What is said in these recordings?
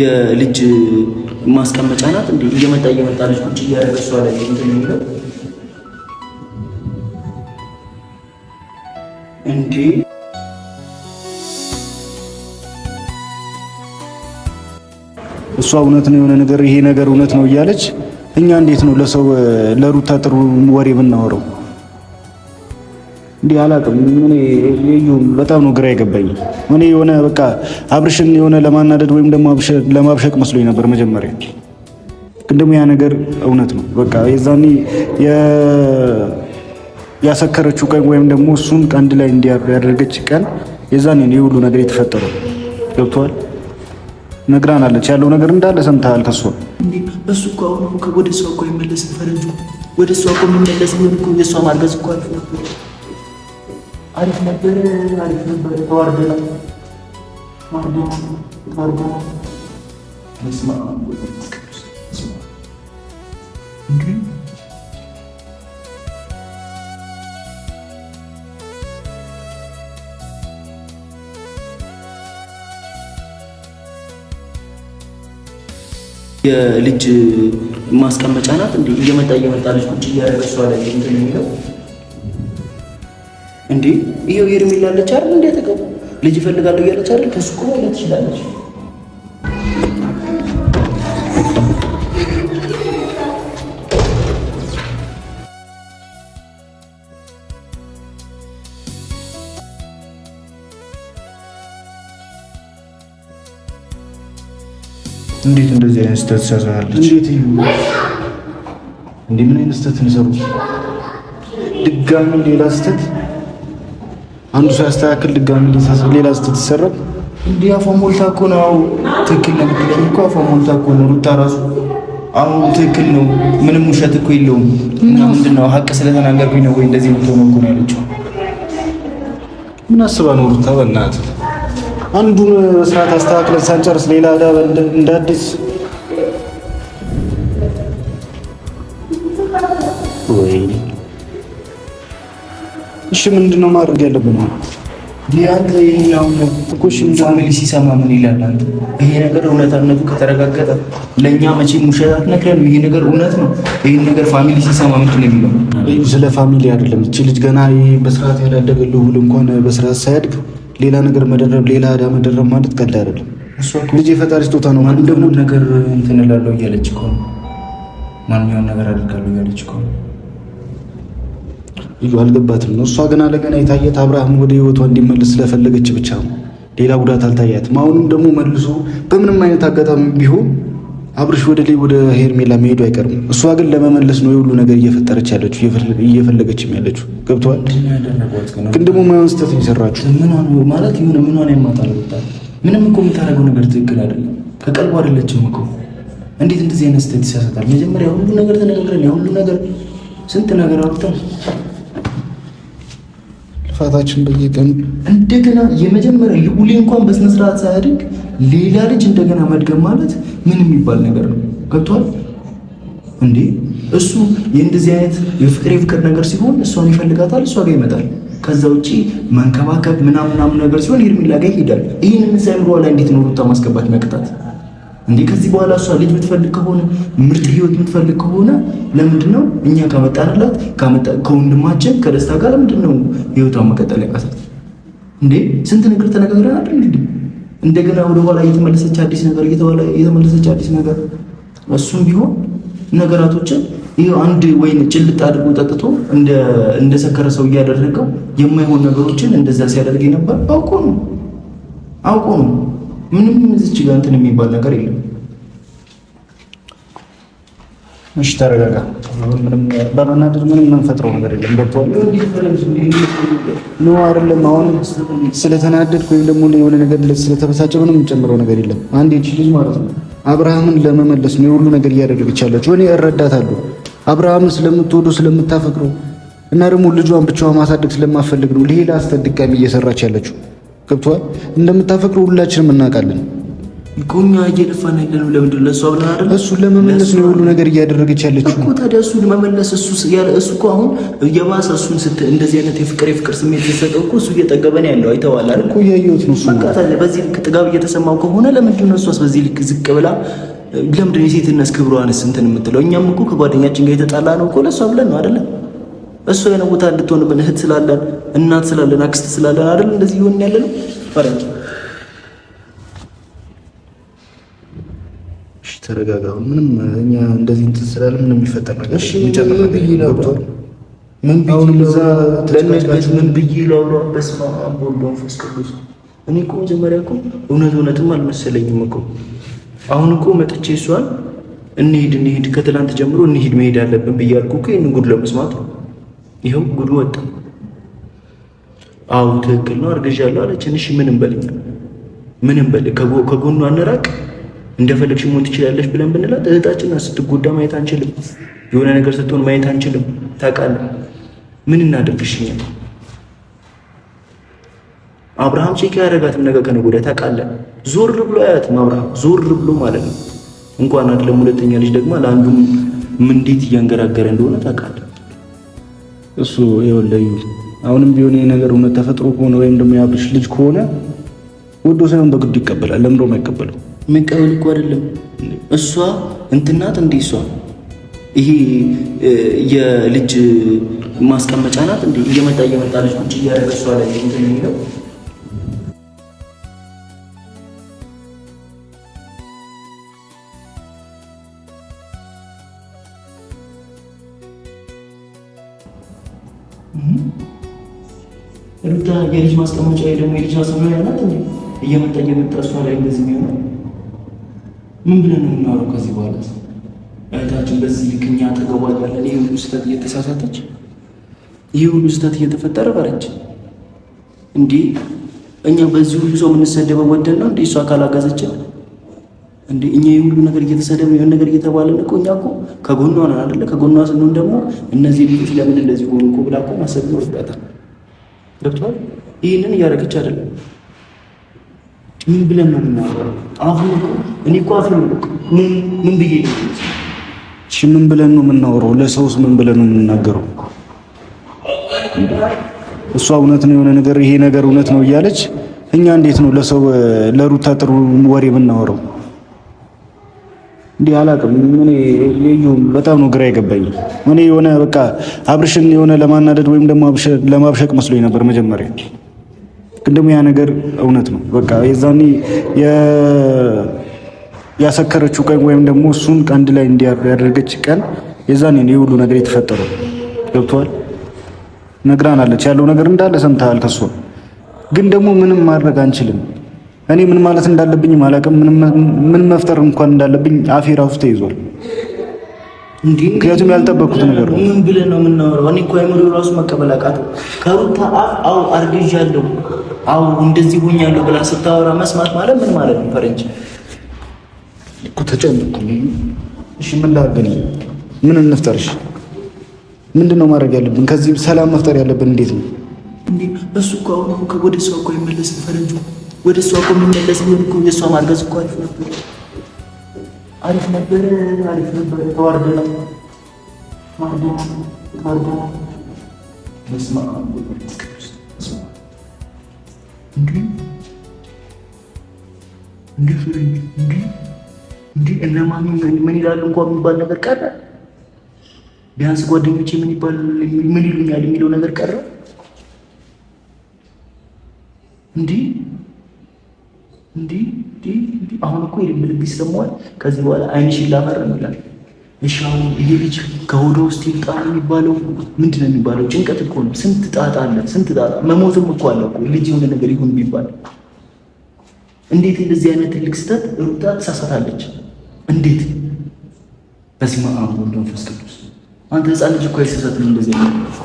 የልጅ ማስቀመጫ ናት እንዴ? እየመጣለች ቁጭ እያደረገ እሷ ላይ እንትን የሚለው እንዴ? እሷ እውነት ነው የሆነ ነገር ይሄ ነገር እውነት ነው እያለች እኛ እንዴት ነው ለሰው ለሩታ ጥሩ ወሬ ብናወራው? እንዴ አላውቅም። በጣም ነው ግራ የገባኝ። እኔ የሆነ በቃ አብርሽን የሆነ ለማናደድ ወይም ደግሞ ለማብሸቅ መስሎኝ ነበር መጀመሪያ። ግን ደግሞ ያ ነገር እውነት ነው። በቃ የዛኔ ያሰከረችው ቀን ወይም ደግሞ እሱን ቀንድ ላይ እንዲያደርገች ቀን የዛኔ ነው የሁሉ ነገር የተፈጠረው። ገብቶሃል? ነግራናለች። ያለው ነገር እንዳለ ሰምተሃል ከሷ። እንዴ እሱ እኮ አሁን ወደ እሷ እኮ አይመለስም። ፈረንጁ ወደ እሷ እኮ የሚመለስ ቢሆን እኮ የእሷ ማርገዝ እኮ አሪፍ ነበር። ተዋርደናል። የልጅ ማስቀመጫ ናት እንዴ? እየመጣለች ቁጭ እያደረገ እሷ ላይ እንትን የሚለው እንዴ? ይሄው ሄርሜላ አለች አይደል? እንዴ ተቀበል ልጅ እፈልጋለሁ እያለች አይደል? ከሱ እኮ ማለት ትችላለች። እንዴት እንደዚህ አይነት ስህተት ትሰራለች? እንዴ ምን አይነት ስህተት እንሰሩ? ድጋሚ ሌላ ስህተት አንዱ ሳያስተካክል ድጋሚ ሌላ ስህተት ይሰራል። እንዴ አፏ ሞልታ እኮ ነው። ትክክል ነው የምትለኝ እኮ አፏ ሞልታ እኮ ነው። ሩታ ራሱ አሁን ትክክል ነው፣ ምንም ውሸት እኮ የለውም። እና ምንድነው ሀቅ ስለተናገርኩኝ ነው ወይ እንደዚህ የምትሆነው እኮ ነው ያለችው። ምን አስባ ነው ሩታ? በእናትህ አንዱን ስርዓት አስተካክለን ሳንጨርስ ሌላ እንደ አዲስ ወይ? እሺ ምንድነው ማድረግ ያለብን? ሊያንተ ይሄኛው ፋሚሊ ሲሰማ ምን ይላል? አንተ ይሄ ነገር እውነታነቱ ከተረጋገጠ ለእኛ መቼም ውሸት አትነግረንም። ይሄ ነገር እውነት ነው። ይሄን ነገር ፋሚሊ ሲሰማ ምንድን ነው የሚለው? ስለ ፋሚሊ አይደለም። እቺ ልጅ ገና በስርዓት ያላደገለው ሁሉ እንኳን በስርዓት ሳያድግ ሌላ ነገር መደረብ፣ ሌላ ዕዳ መደረብ ማለት ቀላል አይደለም። ልጅ የፈጣሪ ስጦታ ነው። ማን ደግሞ ነገር እንትን እላለሁ እያለች እኮ ነው። ማንኛውም ነገር አድርጋለሁ እያለች እኮ ነው። ልጁ አልገባትም ነው። እሷ ገና ለገና የታየት አብርሃም ወደ ህይወቷ እንዲመለስ ስለፈለገች ብቻ ነው። ሌላ ጉዳት አልታያትም። አሁንም ደግሞ መልሶ በምንም አይነት አጋጣሚ ቢሆን አብርሽ ወደ ሄርሜላ መሄዱ አይቀርም። እሷ ግን ለመመለስ ነው የሁሉ ነገር እየፈጠረች ያለችው እየፈለገችም ያለችው። ገብቶሃል? ግን ደግሞ ማይሆን ስህተት የሰራችሁ ማለት የሆነ ምኗን ያማታል። ምንም እኮ የምታደርገው ነገር ትክክል አይደለም። ከቀልቡ አይደለችም እኮ። እንዴት እንደዚህ አይነት ስህተት ይሳሳታል? መጀመሪያ ሁሉ ነገር ተነጋግረን ሁሉ ነገር ስንት ነገር አውርተን ፋታችን በየቀኑ እንደገና የመጀመሪያ ልዑሌ እንኳን በስነ ስርዓት ሳያድግ ሌላ ልጅ እንደገና መድገም ማለት ምን የሚባል ነገር ነው? ገብቷል እንዴ? እሱ የእንደዚህ አይነት የፍቅር ነገር ሲሆን እሷን ይፈልጋታል፣ እሷ ጋር ይመጣል። ከዛ ውጪ መንከባከብ ምናምን ነገር ሲሆን ሄርሜላ ጋር ይሄዳል። ይህንን ሳይምሮ ላይ እንዴት ነው ሩታ ማስገባት መቅጣት እንዴ? ከዚህ በኋላ እሷ ልጅ የምትፈልግ ከሆነ ምርጥ ህይወት የምትፈልግ ከሆነ ለምንድን ነው እኛ ካመጣንላት ከወንድማችን ከደስታ ጋር ለምንድን ነው ህይወቷን መቀጠል ያቃታት እንዴ? ስንት ነገር ተነጋግረን አይደል እንዴ? እንደገና ወደ ኋላ እየተመለሰች አዲስ ነገር እሱም ቢሆን ነገራቶችን ይሄ አንድ ወይን ጭልጥ አድርጎ ጠጥቶ እንደ ሰከረ ሰው እያደረገው የማይሆን ነገሮችን እንደዛ ሲያደርግ ነበር። አውቆ ነው። ምንም እዚች ጋር እንትን የሚባል ነገር የለም። እሺ ተረጋጋ። ምንም በመናደድ ምንም የምንፈጥረው ነገር የለም። ገብቶሃል ነው አይደለም? አሁን ስለተናደድክ ወይም ደግሞ የሆነ ነገር ስለተበሳጨ ምንም የምጨምረው ነገር የለም። አንድ እቺ ልጅ ማለት ነው አብርሃምን ለመመለስ ነው የሁሉ ነገር እያደረገች ያለችው። እኔ እረዳታለሁ። አብርሃምን ስለምትወደው ስለምታፈቅረው እና ደግሞ ልጇን ብቻዋን ማሳደግ ስለማፈልግ ነው ሌላ ስህተት ድጋሚ እየሰራች ያለችው። ገብቶሃል? እንደምታፈቅረው ሁላችንም እናውቃለን። ጎኛ እየለፋን ያለነው ለምንድን ነው? እሷ ብለን አይደል? እሱን ለመመለስ ነው ሁሉ ነገር እያደረገች ያለችው እኮ። ታዲያ እሱን መመለስ እሱ እኮ አሁን የባሰ እሱን እንደዚህ አይነት የፍቅር ስሜት ሲሰጠው እኮ እሱ እየጠገበን ያለው አይተዋል አይደል? እኮ እያየሁት ነው። በቃ ታዲያ በዚህ ልክ ጥጋብ እየተሰማው ከሆነ ለምንድን ነው እሷስ በዚህ ልክ ዝቅ ብላ ለምንድን ነው የሴትነት ክብሯንስ እንትን የምትለው? እኛም እኮ ከጓደኛችን ጋር የተጣላ ነው እኮ ለእሷ ብለን ነው አይደለ? እሷ የሆነ ቦታ እንድትሆንብን እህት ስላለን እናት ስላለን አክስት ስላለን አይደል እንደዚህ ይሆን ያለ ነው ፈረንጅ። እሺ ተረጋጋ። ምንም እኛ እንደዚህ እንትን ስላለ ምንም የሚፈጠር ነገር እሺ የሚጨምር ነገር ገብቷል። ምን ብዬ ላውራ? በስመ አብ ወወልድ ወመንፈስ ቅዱስ። እኔ እኮ መጀመሪያ እኮ እውነትም አልመሰለኝም እኮ። አሁን እኮ መጥቼ እሷን እንሂድ ከትላንት ጀምሮ እንሂድ መሄድ አለብን ብያልኩ እኮ ይህንን ጉድ ለመስማት ነው። ይኸው ጉድ ወጣ። አዎ ትክክል ነው አርግዣለሁ አለችን። እሺ ምንም በል ከጎኗ አንራቅ፣ እንደፈለግሽ መሆን ትችላለሽ ብለን ብንላት እህታችን ስትጎዳ ማየት አንችልም። የሆነ ነገር ስትሆን ማየት አንችልም። ታውቃለህ። ምን እናደርግሽኛል? አብርሃም ቼክ ያደረጋትም ነገር ከነገ ወዲያ ታውቃለህ። ዞር ብሎ አያትም አብርሃም፣ ዞር ብሎ ማለት ነው። እንኳን አይደለም ሁለተኛ ልጅ ደግሞ ለአንዱም እንዴት እያንገራገረ እንደሆነ ታውቃለህ። እሱ ይወለዩ አሁንም ቢሆን ይሄ ነገር እውነት ተፈጥሮ ከሆነ ወይም ደግሞ የአብርሽ ልጅ ከሆነ ወዶ ሳይሆን በግድ ይቀበላል። ለምንድነው የማይቀበለው? መቀበል እኮ አይደለም እሷ እንትናት እንዴ እሷ ይሄ የልጅ ማስቀመጫ ናት እንዴ? እየመጣ ልጅ ቁጭ እያደረገ እሷ ላይ እንትን የሚለው ሩታ የልጅ ማስቀመጫ ደግሞ የልጅ ማስቀመጫ ናት እንዴ? እየመጣ እሷ ላይ እንደዚህ የሚሆነው ምን ብለን ነው የምናወራው? ከዚህ በኋላ እህታችን በዚህ ልክ እኛ አጠገቧ ያለን ይህ ሁሉ ስህተት እየተሳሳተች ይህ ሁሉ ስህተት እየተፈጠረ በረች እንዴ? እኛ በዚህ ሁሉ ሰው የምንሰደበው ወደን ነው እንዴ? እሷ ካላገዘችን እንዴ? እኛ ይህ ሁሉ ነገር እየተሰደበ ይሁን ነገር እየተባለን እኮ እኛ እኮ ከጎኗ ነን አይደለ? ከጎኗ ስንሆን ደግሞ እነዚህ ልጆች ለምን እንደዚህ ሆኑ እኮ ብላ እኮ ማሰብ ይኖርባታል። ገብቶሃል? ይህንን እያደረገች አይደለም። ምን ብለን ነው የምናወራው? አሁን እኔ እኮ አሁን ምን ብዬ ነው? እሺ ምን ብለን ነው የምናወራው? ለሰውስ ምን ብለን ነው የምናገረው? እሷ እውነት ነው የሆነ ነገር ይሄ ነገር እውነት ነው እያለች እኛ እንዴት ነው ለሰው ለሩታ ጥሩ ወሬ የምናወራው? እንዲህ አላውቅም። እኔ በጣም ነው ግራ የገባኝ። እኔ የሆነ በቃ አብርሽን የሆነ ለማናደድ ወይም ደግሞ ለማብሸቅ መስሎኝ ነበር መጀመሪያ። ግን ደግሞ ያ ነገር እውነት ነው። በቃ የዛኔ ያሰከረችው ቀን ወይም ደግሞ እሱን አንድ ላይ እንዲያደርገች ቀን የዛኔ ነው የሁሉ ነገር የተፈጠረው። ገብቶሃል? ነግራናለች። ያለው ነገር እንዳለ ሰምተሃል ከሷ። ግን ደግሞ ምንም ማድረግ አንችልም። እኔ ምን ማለት እንዳለብኝ አላውቅም። ምን መፍጠር እንኳን እንዳለብኝ አፌ ራሱ ተይዟል። ምክንያቱም ያልጠበቅኩት ነገር ነው። ምን ብለህ ነው የምናወራው? እኔ እኮ አይምሮ ራሱ መቀበል አቃተው። ከሩታ አፍ አው አርግዣለሁ፣ አው እንደዚህ ሆኛለሁ ብላ ስታወራ መስማት ማለት ምን ማለት ነው? ፈረንጅ እኮ ተጨነቅኩ። እሺ ምን ላድርግ? ምን እንፍጠርሽ? ምንድነው ማድረግ ያለብን? ከዚህ ሰላም መፍጠር ያለብን እንዴት ነው? እሱ እኮ አሁን ወደ እሷ እኮ ይመለስ ፈረንጁ ወደ እሷ እኮ የሚመለስ ቢሆን እኮ የእሷ ማርገዝ እኮ አሪፍ ነበር። ተዋርደናል። በስመ አብ ወወልድ እንዲህ እነማን ምን ይላሉ እንኳን የሚባል ነገር ቀረ። ቢያንስ ጓደኞቼ ምን ይሉኛል የሚለው ነገር ቀረ። እንዲህ አሁን እኮ ልብ ይሰማዋል። ከዚህ በኋላ አይንሽን ላፈርም ይላል። እሺ አሁን ይሄ ልጅ ከሆዷ ውስጥ ይውጣ የሚባለው ምንድን ነው የሚባለው? ጭንቀት እኮ ነው። ስንት ጣጣ አለ፣ ስንት ጣጣ። መሞትም እኮ አለ እኮ ልጅ የሆነ ነገር ይሁን ቢባል። እንዴት እንደዚህ አይነት ትልቅ ስህተት ሩታ ትሳሳታለች? እንዴት? በስመ አብ ወወልድ ወመንፈስ ቅዱስ። አንተ ህፃን ልጅ እኮ አይሳሳትም። እንደዚህ አይነት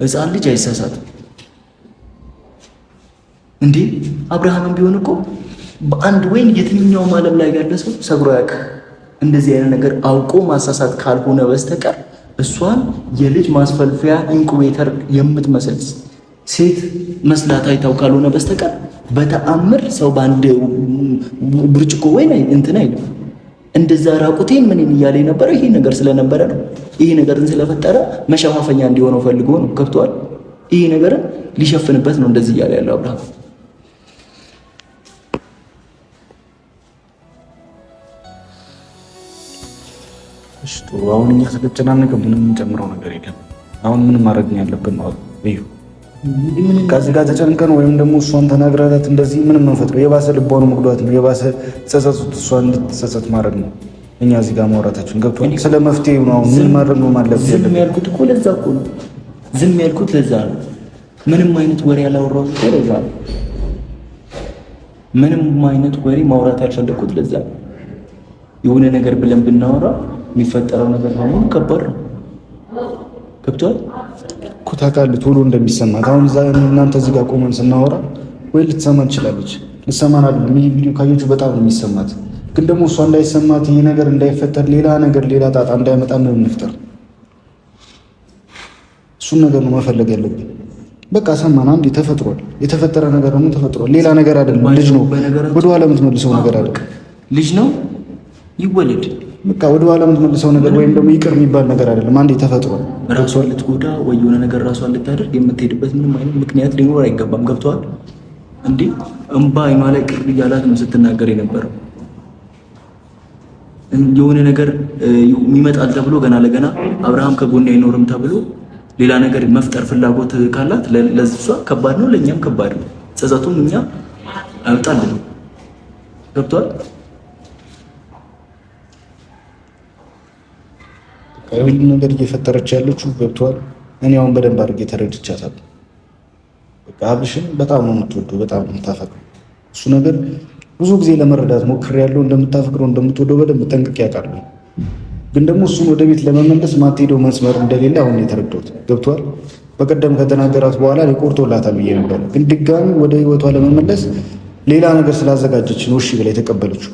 ህፃን ልጅ አይሳሳትም እንዴ? አብርሃምም ቢሆን እኮ በአንድ ወይን የትኛውም ዓለም ላይ ያለ ሰው ሰብሮ ያውቃል። እንደዚህ አይነት ነገር አውቆ ማሳሳት ካልሆነ በስተቀር እሷን የልጅ ማስፈልፈያ ኢንኩቤተር የምትመስል ሴት መስላት አይታው ካልሆነ በስተቀር በተአምር ሰው በአንድ ብርጭቆ ወይን እንትን አይልም። እንደዛ ራቁቴን ምን እያለ የነበረው ይሄ ነገር ስለነበረ ነው። ይሄ ነገርን ስለፈጠረ መሸፋፈኛ እንዲሆነው ፈልጎ ነው። ገብቷል? ይሄ ነገርን ሊሸፍንበት ነው እንደዚህ እያለ ያለው አብርሃም። እሺ ጥሩ። አሁን እኛ ስለተጨናነቀ ምንም የምንጨምረው ነገር የለም። አሁን ምንም ማድረግ ያለብን ነው እዩ። ከዚህ ጋር ተጨንቀን ወይም ደግሞ እሷን ተናግራት እንደዚህ ምንም መንፈጥረው የባሰ ልቧን መጉዳት ነው። የባሰ ጸጸት እሷን እንድትጸጸት ማድረግ ነው። እኛ እዚህ ጋር ማውራታችን ገብቷል። ስለ መፍትሄው ነው ምን ማድረግ ነው ማለት ነው። ዝም ያልኩት እኮ ለዛ እኮ ነው። ዝም ያልኩት ለዛ ነው። ምንም አይነት ወሬ ያላወራሁት እኮ ለዛ ነው። ምንም አይነት ወሬ ማውራት ያልፈለኩት ለዛ ነው። የሆነ ነገር ብለን ብናወራ የሚፈጠረው ነገር በሙሉ ከባድ ነው። ገብቷል እኮ ታውቃለህ፣ ቶሎ እንደሚሰማት አሁን እናንተ እዚህ ጋር ቆመን ስናወራ ወይ ልትሰማ ትችላለች፣ ልትሰማን አይደለም። ይሄ ቪዲዮ ካየችው በጣም ነው የሚሰማት። ግን ደግሞ እሷ እንዳይሰማት ይሄ ነገር እንዳይፈጠር ሌላ ጣጣ እንዳይመጣ ምን እንፍጠር? እሱን ነገር ነው መፈለግ ያለብን። በቃ ሰማን፣ አንዴ ተፈጥሯል። የተፈጠረ ነገር ደግሞ ተፈጥሯል። ሌላ ነገር አይደለም። ልጅ ነው፣ ወደኋላ የምትመልሰው ነገር አይደለም። ልጅ ነው ይወለድ፣ በቃ ወደኋላ የምትመልሰው ነገር ወይም ደግሞ ይቅር የሚባል ነገር አይደለም። አንዴ ተፈጥሯል። ራሷን ልትጎዳ ወይ የሆነ ነገር ራሷን ልታደርግ የምትሄድበት ምንም አይነት ምክንያት ሊኖር አይገባም። ገብቷል እንዴ? እምባ አይኗ ላይ ቅር እያላት ነው ስትናገር የነበረው። የሆነ ነገር ይመጣል ተብሎ ገና ለገና አብርሃም ከጎኔ አይኖርም ተብሎ ሌላ ነገር መፍጠር ፍላጎት ካላት ለሷ ከባድ ነው፣ ለእኛም ከባድ ነው። ጸጸቱም እኛ አይወጣልን። ገብቷል? ሁሉ ነገር እየፈጠረች ያለችው ገብቷል። እኔ አሁን በደንብ አድርጌ ተረድቻታለሁ። በቃ አብርሽን በጣም ነው የምትወደው፣ በጣም ነው የምታፈቅረው። እሱ ነገር ብዙ ጊዜ ለመረዳት ሞክሬያለሁ። እንደምታፈቅረው እንደምትወደው በደንብ ጠንቅቄ አውቃለሁ። ግን ደግሞ እሱን ወደ ቤት ለመመለስ ማትሄደው መስመር እንደሌለ አሁን የተረዳሁት ገብቷል። በቀደም ከተናገራት በኋላ ቆርጦላታል ብዬ ነበር። ግን ድጋሚ ወደ ህይወቷ ለመመለስ ሌላ ነገር ስላዘጋጀች ነው እሺ ብላ የተቀበለችው።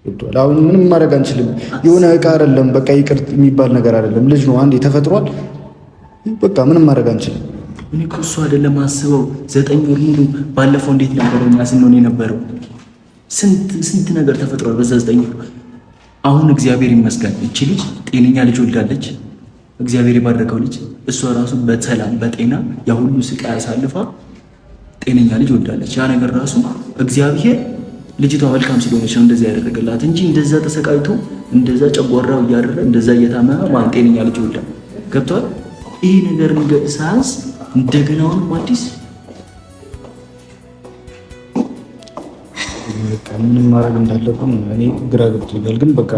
ገብቷል። አሁን ምንም ማድረግ አንችልም። የሆነ እቃ አይደለም፣ በቃ ይቅር የሚባል ነገር አይደለም። ልጅ ነው፣ አንዴ ተፈጥሯል። በቃ ምንም ማድረግ አንችልም። እኔ እኮ እሱ አይደለም አስበው 9 ወር ሙሉ ባለፈው እንዴት ነበረው እኛ ስንሆን የነበረው ስንት ነገር ተፈጥሯል በዛ 9 ወር። አሁን እግዚአብሔር ይመስገን እቺ ልጅ ጤነኛ ልጅ ወልዳለች። እግዚአብሔር የባረከው ልጅ እሷ ራሱ በሰላም በጤና ያ ሁሉ ስቃይ አሳልፋ ጤነኛ ልጅ ወልዳለች። ያ ነገር ራሱ እግዚአብሔር ልጅቷ መልካም ስለሆነች ነው እንደዛ ያደረገላት እንጂ እንደዛ ተሰቃይቶ እንደዛ ጨጓራው እያደረ እንደዛ እየታመመ ማን ጤነኛ ልጅ ወልዳ ገብቷል። ይሄ ነገር ሳያንስ እንደገናውን አዲስ ምንም ማድረግ እንዳለብን እኔ ግራ ገብቶኛል። ግን በቃ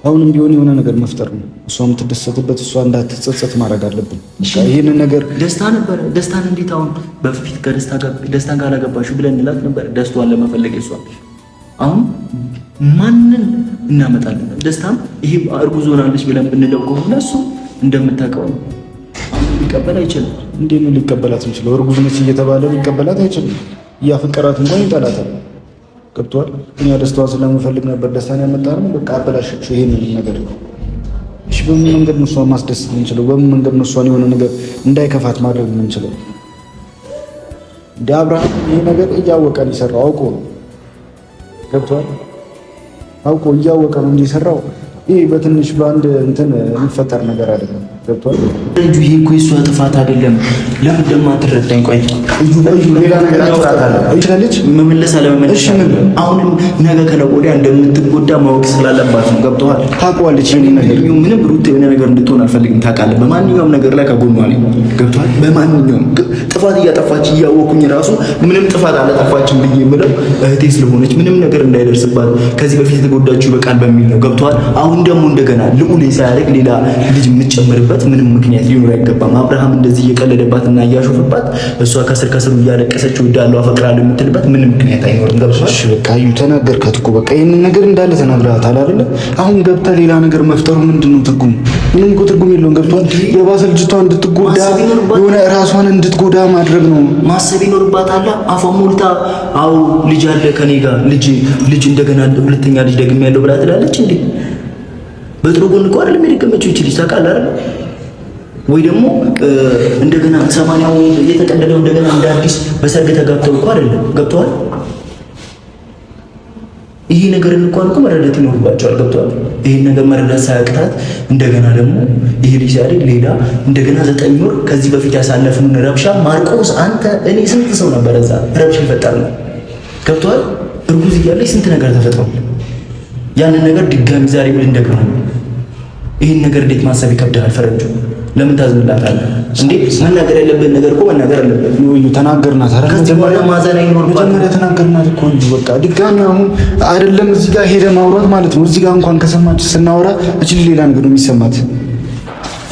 አሁንም ቢሆን የሆነ ነገር መፍጠር ነው። እሷ የምትደሰትበት እሷ እንዳትጸጸት ማድረግ አለብን። ይህንን ነገር ደስታ ነበረ። ደስታን እንዴት አሁን በፊት ደስታን ካላገባሽው ብለን እንላት ነበር። ደስቷን ለመፈለግ እሷ አሁን ማንን እናመጣለን? ደስታም ይሄ እርጉዝ ሆናለች ብለን ብንለው ከሆነ እሱ እንደምታውቀው ነው ሊቀበል አይችልም። እንዴት ነው ሊቀበላት የሚችለው? እርጉዝ ነች እየተባለ ሊቀበላት አይችልም። እያፈቀራት እንኳን ይጠላታል። ገብቷል። እኛ ደስታዋን ስለምንፈልግ ነበር ደስታን ያመጣነው። በቃ አበላሸችው ይሄንን ነገር። እሺ በምን መንገድ ነው እሷን ማስደሰት የምንችለው? በምን መንገድ ነው እሷን የሆነ ነገር እንዳይከፋት ማድረግ የምንችለው? እንደ አብርሃም ይሄ ነገር እያወቀ ነው የሰራው፣ አውቆ ነው። ገብቷል። አውቆ እያወቀ ነው እንዲሰራው። ይሄ በትንሽ በአንድ እንትን የሚፈጠር ነገር አይደለም። ገብቷል። ልጁ ይሄ እኮ የእሷ ጥፋት አይደለም። ለምን ደግሞ አትረዳኝ? ቆይ ሌላ ነገር አትችላለች መመለስ አለመመለስ አሁንም ነገ ከነገ ወዲያ እንደምትጎዳ ማወቅ ስላለባት ነው። ገብቶሃል? ታውቀዋለች። ምንም ሩት የሆነ ነገር እንድትሆን አልፈልግም። ታውቃለህ? በማንኛውም ነገር ላይ ከጎኗ ነኝ። ገብቶሃል? በማንኛውም ጥፋት እያጠፋች እያወኩኝ ራሱ ምንም ጥፋት አላጠፋችም ብዬ የምለው እህቴ ስለሆነች ምንም ነገር እንዳይደርስባት ከዚህ በፊት የተጎዳችው በቃል በሚል ነው። ገብቶሃል? አሁን ደግሞ እንደገና ልዑል ሳያደርግ ሌላ ልጅ የምትጨምርበት ምንም ምክንያት ሊኖር አይገባም። አብርሃም እንደዚህ እየቀለደባትና እያሾፈባት እሷ ከስር ከስሩ እያለቀሰች እወዳለሁ አፈቅራለሁ የምትልበት ምንም ምክንያት አይኖርም። ገብቶሃል? እሺ በቃ እዩ፣ ተናገርካት እኮ በቃ ይሄንን ነገር እንዳለ ተናግረሃታል አይደለ? አሁን ገብታ ሌላ ነገር መፍጠሩ ምንድነው ትርጉም? ምንም እኮ ትርጉም የለውም። ገብቷል? የባሰ ልጅቷ እንድትጎዳ የሆነ ራሷን እንድትጎዳ ማድረግ ነው። ማሰብ ይኖርባታል። አፏ ሞልታ አው ልጅ አለ ከኔ ጋር ልጅ እንደገና ሁለተኛ ልጅ ደግሜ ያለው ብላ ትላለች እንዴ? በጥሩ ጎን እኮ አይደለም የደገመችው ይቺ ልጅ ታውቃለህ አይደል? ወይ ደግሞ እንደገና 80ው የተቀደደው እንደገና እንደ አዲስ በሰርግ ተጋብተው እኮ አይደለም። ገብቷል? ይሄ ነገር እንኳን እኮ መረዳት ይኖርባቸዋል። ገብቷል? ይሄን ነገር መረዳት ሳያቅታት እንደገና ደግሞ ይሄ ልጅ አይደል ሌላ እንደገና 9 ወር ከዚህ በፊት ያሳለፍነውን ረብሻ ማርቆስ፣ አንተ፣ እኔ ስንት ሰው ነበር እዛ ረብሻ ይፈጠራል። ገብቷል? እርጉዝ እያለች ስንት ነገር ተፈጥሯል። ያንን ነገር ድጋሚ ዛሬ ምን እንደገና ይሄን ነገር እንዴት ማሰብ ይከብዳል? ፈረንጁ ለምን ታዝንላታለህ እንዴ? መናገር ያለብን ነገር እኮ መናገር አለብን። ይኸው ተናገርናት። አረ መጀመሪያ ተናገርናት እኮ እንጂ በቃ ድጋሚ አሁን አይደለም እዚህ ጋር ሄደ ማውራት ማለት ነው። እዚህ ጋር እንኳን ከሰማች ስናወራ እቺ ሌላ ነገር ነው የሚሰማት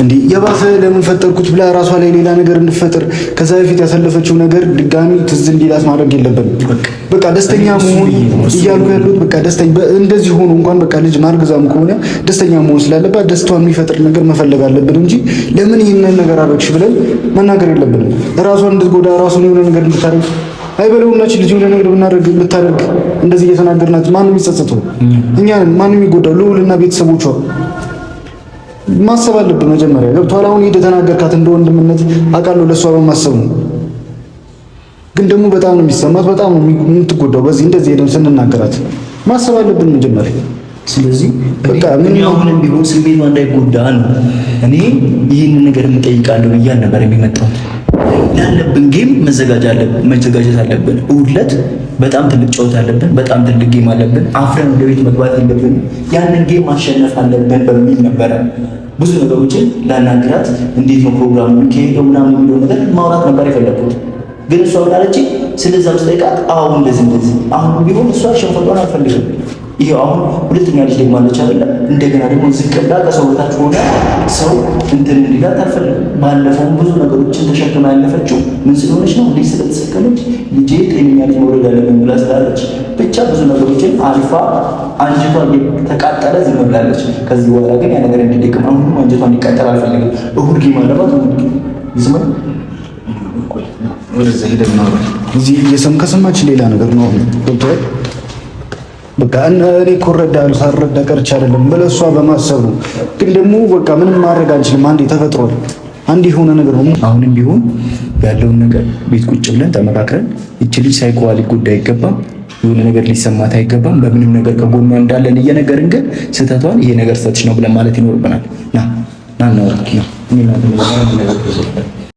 እንዴ። የባሰ ለምን ፈጠርኩት ብላ ራሷ ላይ ሌላ ነገር እንድፈጥር ከዛ በፊት ያሳለፈችው ነገር ድጋሚ ትዝ እንዲላት ማድረግ የለብንም። በቃ ደስተኛ መሆን እያልኩ ያሉት በቃ ደስተኛ እንደዚህ ሆኖ እንኳን በቃ ልጅ ማርገዛም ከሆነ ደስተኛ መሆን ስላለባት ደስታዋን የሚፈጥር ነገር መፈለግ አለብን እንጂ ለምን ይህንን ነገር አደረግሽ ብለን መናገር የለብንም። ራሷን እንድትጎዳ ራሱን የሆነ ነገር እንድታደርግ አይበለውናች ልጅ የሆነ ነገር ብታደርግ እንደዚህ እየተናገርናት ማንም ይጸጸተው? እኛን ማንም ይጎዳው? ልዑልና ቤተሰቦቿ ማሰብ አለብን መጀመሪያ። ገብቶሃል? አሁን ሄደህ ተናገርካት እንደ ወንድምነት አውቃለሁ፣ ለእሷ በማሰብ ነው። ግን ደግሞ በጣም ነው የሚሰማት፣ በጣም ነው የምትጎዳው። በዚህ እንደዚህ ሄደን ስንናገራት ማሰብ አለብን መጀመሪያ። ስለዚህ በቃ ምን አሁንም ቢሆን ስሜቷ እንዳይጎዳ ነው እኔ ይህንን ነገር የምጠይቃለሁ እያል ነበር የሚመጣው። ያለብን ጌም መዘጋጀት አለብን። እሑድ ዕለት በጣም ትልቅ ጨዋታ አለብን። በጣም ትልቅ ጌም አለብን። አፍረን ወደ ቤት መግባት አለብን። ያንን ጌም ማሸነፍ አለብን በሚል ነበረ ብዙ ነገሮችን ላናግራት፣ እንዴት ነው ፕሮግራሙ የሚካሄደው ምናምን የሚለው ነገር ማውራት ነበር የፈለኩት። ግን እሷ ምን አለችኝ? ስለዛ ስጠይቃት አሁን እንደዚህ አሁን ቢሆን እሷ ሸንፈቷን አልፈልግም። ይሄው አሁን ሁለተኛ ልጅ ደግሞ አለች አይደለ? እንደገና ደግሞ ዝቅ ብላ ከሰው በታች ሆና ሰው እንትን እንዲላት አልፈልግም። ባለፈውም ብዙ ነገሮችን ተሸክማ ያለፈችው ምን ስለሆነች ነው? ልጅ ስለተሰከመች ልጄ ጤነኛ ልጅ መውለድ አለብን ብላ ስላለች ብቻ ብዙ ነገሮችን አልፋ አንጀቷ ተቃጠለ ዝም ብላለች። ከዚህ በኋላ ግን ያ ነገር እንዲደግም አሁንም አንጀቷ እንዲቃጠል አልፈልግም። እሑድ ጌም አለባት። እሑድ ይስማል ወደዛ ሄደን ነው እዚህ ከሰማች ሌላ ነገር ነው ገብቶሃል? በቃ እኔ እኮ እረዳለሁ፣ ሳልረዳ ቀርቼ አይደለም በለሷ በማሰብ ነው። ግን ደግሞ በቃ ምንም ማድረግ አንችልም። አንዴ ተፈጥሯል፣ አንዴ የሆነ ነገር ነው። አሁንም ቢሆን ያለውን ነገር ቤት ቁጭ ብለን ተመካክረን እቺ ልጅ ሳይኮዋ ሊጎዳ አይገባም፣ የሆነ ነገር ሊሰማት አይገባም። በምንም ነገር ከጎኗ እንዳለን እየነገርን ግን ስህተቷን ይሄ ነገር ስህተትሽ ነው ብለን ማለት ይኖርብናል። ና ና ነው